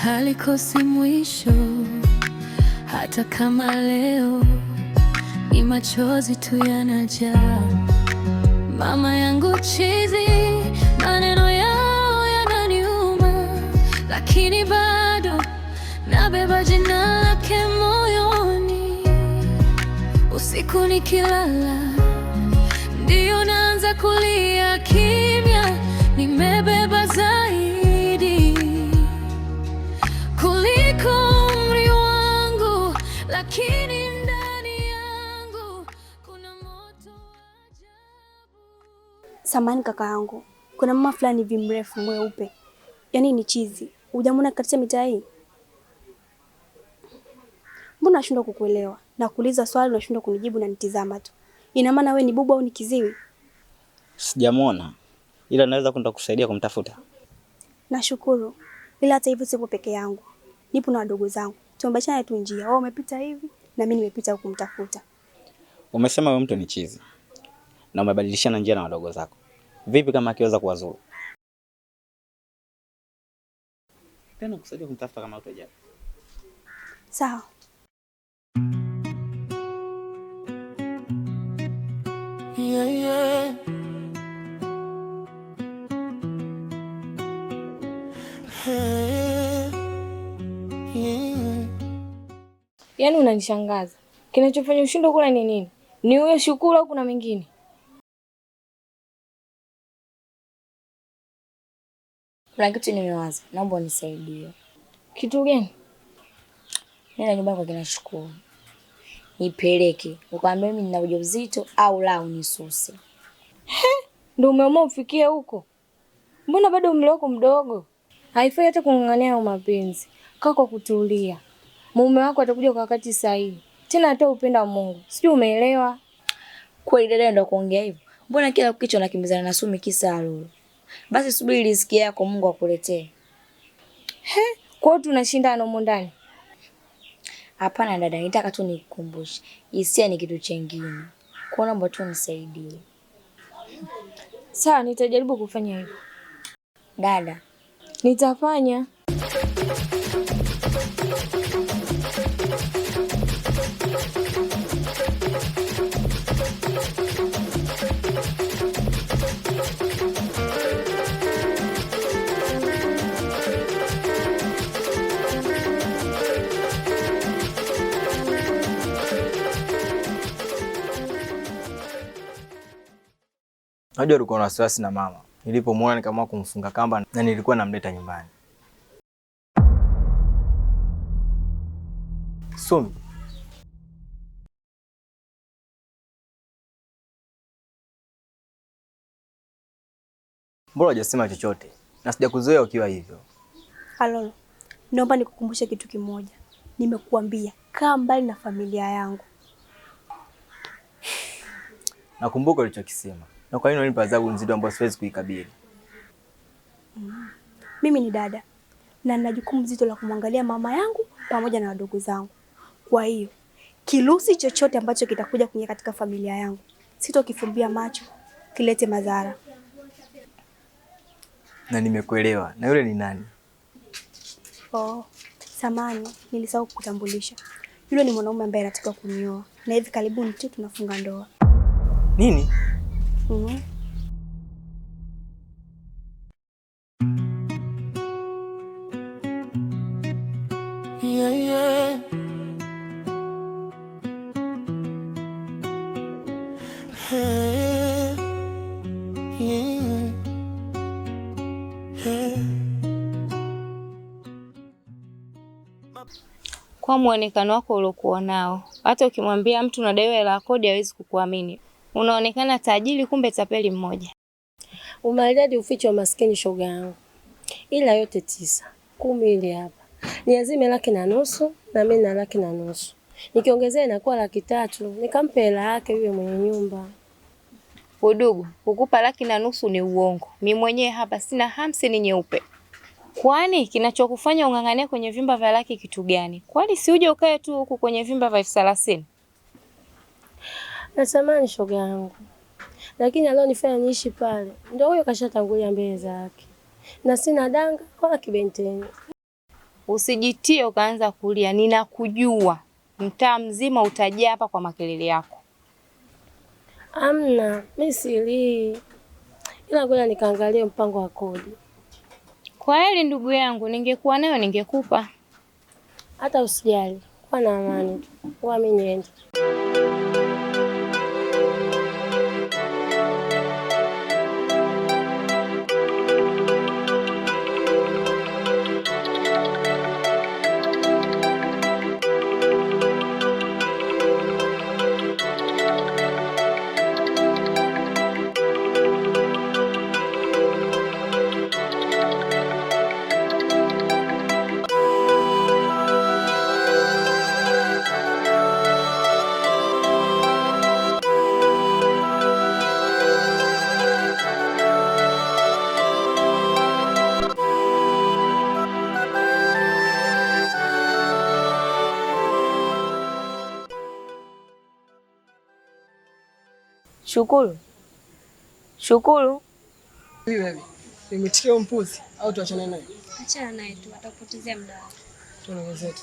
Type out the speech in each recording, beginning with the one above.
halikosi mwisho. Hata kama leo ni machozi tu yanajaa. Mama yangu chizi, maneno yao yananiuma, lakini bado nabeba jina lake moyoni. Usiku nikilala, ndio naanza kulia kimya. Nimebeba zaidi kuliko umri wangu, lakini ndani yangu kuna moto wa ajabu. Samahani kaka yangu, kuna mama fulani hivi mrefu mweupe, yaani ni chizi. Hujamwona katika mitaa hii? Mbona nashindwa kukuelewa? Na kuuliza swali unashindwa kunijibu na nitizama tu. Ina maana wewe ni bubu au ni kiziwi? Sijamwona, ila naweza kwenda kusaidia kumtafuta. Nashukuru. Ila hata hivyo sipo peke yangu. Nipo na wadogo zangu. Tumebashana tu njia. Wao wamepita hivi na mimi nimepita kumtafuta. Umesema wewe mtu ni chizi na umebadilishana njia na wadogo zako. Vipi kama akiweza kuwazuru? Tena kusaidia kumtafuta kama utojali. Sawa. Yeah, yeah. Hey, yeah. Yaani unanishangaza. Kinachofanya ushindwe kula ni nini? Ni huyo Shukuru au kuna mengine? Kuna kitu nimewaza, naomba unisaidie. Kitu gani? Nenda nyumbani kwa kina Shukuru. Nipeleke, ukaambie mimi nina ujauzito au la unisuse. Ndio umeamua ufikie huko? Mbona bado umri wako mdogo? Haifai hata kung'ang'ania mapenzi. Kaa kwa kutulia. Mume wako atakuja kwa wakati sahihi. Tena hata upenda Mungu. Sijui umeelewa? Kweli dada ndio kuongea hivyo. Mbona kila kitu nakimbizana na Sumi kisa Lulu? Basi subiri riziki yako Mungu akuletee. Kwa hiyo tunashindana huko ndani. Hapana dada, nitaka tu nikukumbushe. Hisia ni kitu chengine. Kwa naomba tu nisaidie. Sawa, nitajaribu kufanya hivyo. Dada, nitafanya. Najua ulikuwa na wasiwasi na mama. Nilipomwona nikaamua kumfunga kamba na nilikuwa namleta nyumbani. Sumi. Mbona hujasema chochote? Na sijakuzoea ukiwa hivyo. Alolo, naomba nikukumbushe kitu kimoja. Nimekuambia kaa mbali na familia yangu. Nakumbuka ulichokisema. Na kwa nini unanipa adhabu nzito ambayo siwezi kuikabili? Mimi ni dada na nina jukumu zito la kumwangalia mama yangu pamoja na wadogo zangu. Kwa hiyo, kirusi chochote ambacho kitakuja kuingia katika familia yangu, sitokifumbia macho, kilete madhara. Na nimekuelewa. Na yule ni nani? Oh, samani, nilisahau kukutambulisha. Yule ni mwanaume ambaye anataka kunioa na hivi karibuni tu tunafunga ndoa. Nini? Yeah, yeah. Hey, yeah. Hey. Kwa muonekano wako uliokuwa nao, hata ukimwambia mtu unadaiwa hela ya kodi hawezi kukuamini. Unaonekana tajiri kumbe tapeli mmoja. Umaridadi ufiche wa maskini shoga yangu. Ila yote 9, 10 ile hapa. Niazime 1,500 na mimi na 1,500. Nikiongezea inakuwa 300, nikampe hela yake yule mwenye nyumba. Udugu, kukupa 1,500 ni uongo. Mimi mwenyewe hapa sina 50 nyeupe. Kwani kinachokufanya ung'ang'anie kwenye vyumba vya laki kitu gani? Kwani si uje ukae tu huku kwenye vyumba vya 30? Natamani shoga yangu. Lakini alionifanya niishi pale ndio huyo kashatangulia mbele zake. Na sina danga wala kibenteni. Usijitie ukaanza kulia, ninakujua. Mtaa mzima utajaa hapa kwa makelele yako. Amna, mimi silii. Ila ngoja nikaangalie mpango wa kodi. Kwa heri ndugu yangu, ningekuwa nayo ningekupa. Hata usijali. Kuwa na amani tu. Kwa mimi niende. Shukuru. Shukuru. Wewe, nimetikia mpuzi au tuachane naye? Achana naye tu, atakupotezea muda wako. Tunaongezea.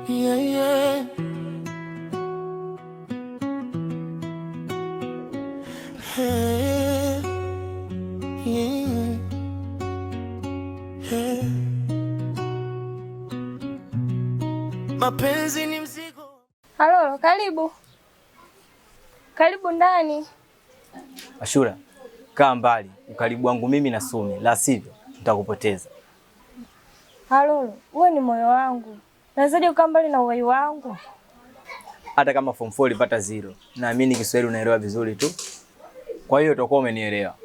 Yeah, yeah. Hey, yeah. Hey. Mapenzi ni mzigo. Halo, karibu. Karibu ndani. Ashura, kaa mbali, ukaribu wangu mimi na Sumi, la sivyo nitakupoteza. Halo, wewe ni moyo wangu. Nazaje ukaa mbali na uhai wangu? Hata kama form 4 ulipata 0, naamini Kiswahili unaelewa vizuri tu. Kwa hiyo utakuwa umenielewa.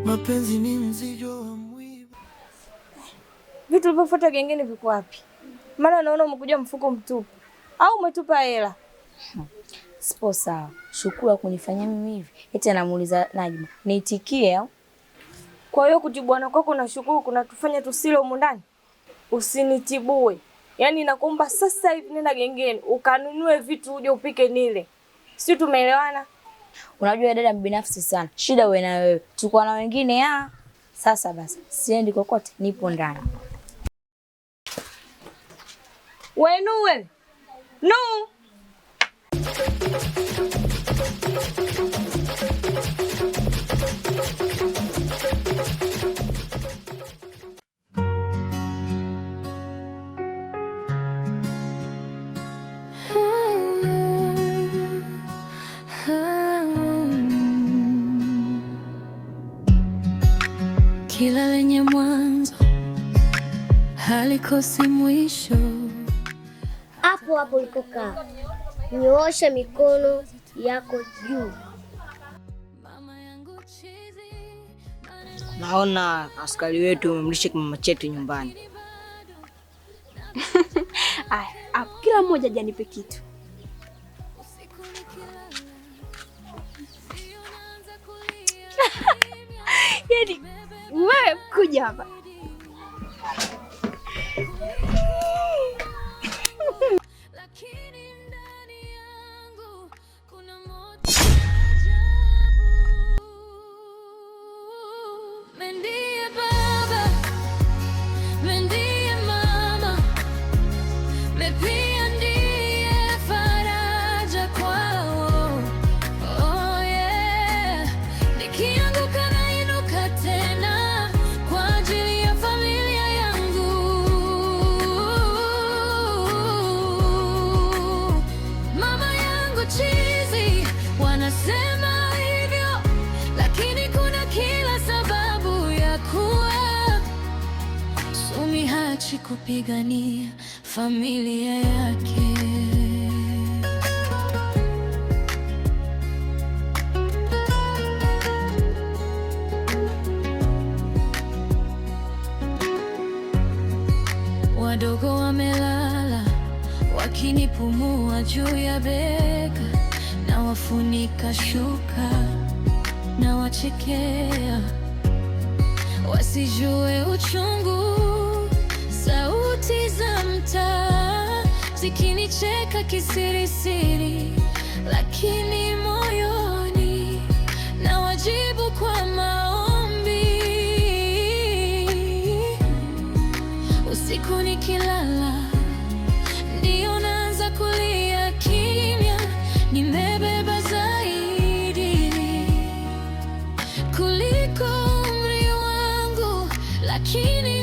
Mapenzi ni mzigo wa mwiba. Vitu ulivyofuata gengeni viko wapi? Maana naona umekuja mfuko mtupu. Au umetupa hela? Sipo sawa. Shukuru kunifanyia mimi hivi. Eti anamuuliza Najma, niitikie au? Kwa hiyo kutibwana kwako na Shukuru kunatufanya tusile humu ndani? Usinitibue. Yaani nakuomba sasa hivi nenda gengeni ukanunue vitu uje upike nile. Sisi tumeelewana? Unajua dada mbinafsi sana. Shida wewe na wewe. Tukua na wengine ya. Sasa basi, siendi kokote, nipo ndani. Wewe. No. Kila lenye mwanzo halikosi mwisho. Hapo hapo ulikokaa, nyoosha mikono yako juu. Naona askari wetu umemlisha kimama chetu nyumbani. Aya, kila mmoja janipe kitu. Yaani wewe kuja hapa. Kupigania familia yake. Wadogo wamelala wakinipumua juu ya bega, na wafunika shuka na wachekea. wasijue uchungu. Sauti za mtaa zikinicheka kisirisiri, lakini moyoni na wajibu kwa maombi. Usiku nikilala ndio naanza kulia kimya, nimebeba zaidi kuliko umri wangu, lakini